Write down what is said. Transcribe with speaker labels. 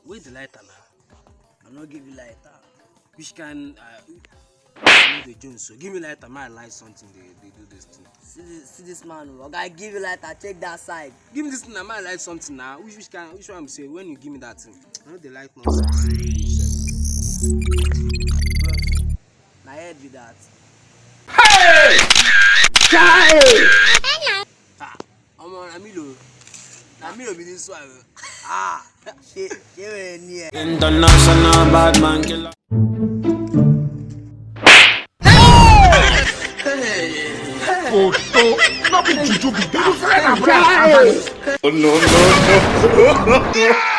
Speaker 1: Wait the lighter now.
Speaker 2: I'm not give you lighter.
Speaker 1: Which can the Jones. So give me lighter. My light something. They do this thing.
Speaker 2: See this man. Okay, I give you lighter. Check that side.
Speaker 1: Give me this thing. I might light something now. Which one I'm saying? When you give me that thing, I know the light nonsense.
Speaker 2: My head be that.
Speaker 3: Hey!
Speaker 1: I'm on Amilo. Amilo be this one.
Speaker 2: Shit, near.
Speaker 3: International bad man killer. Oh no, no, no.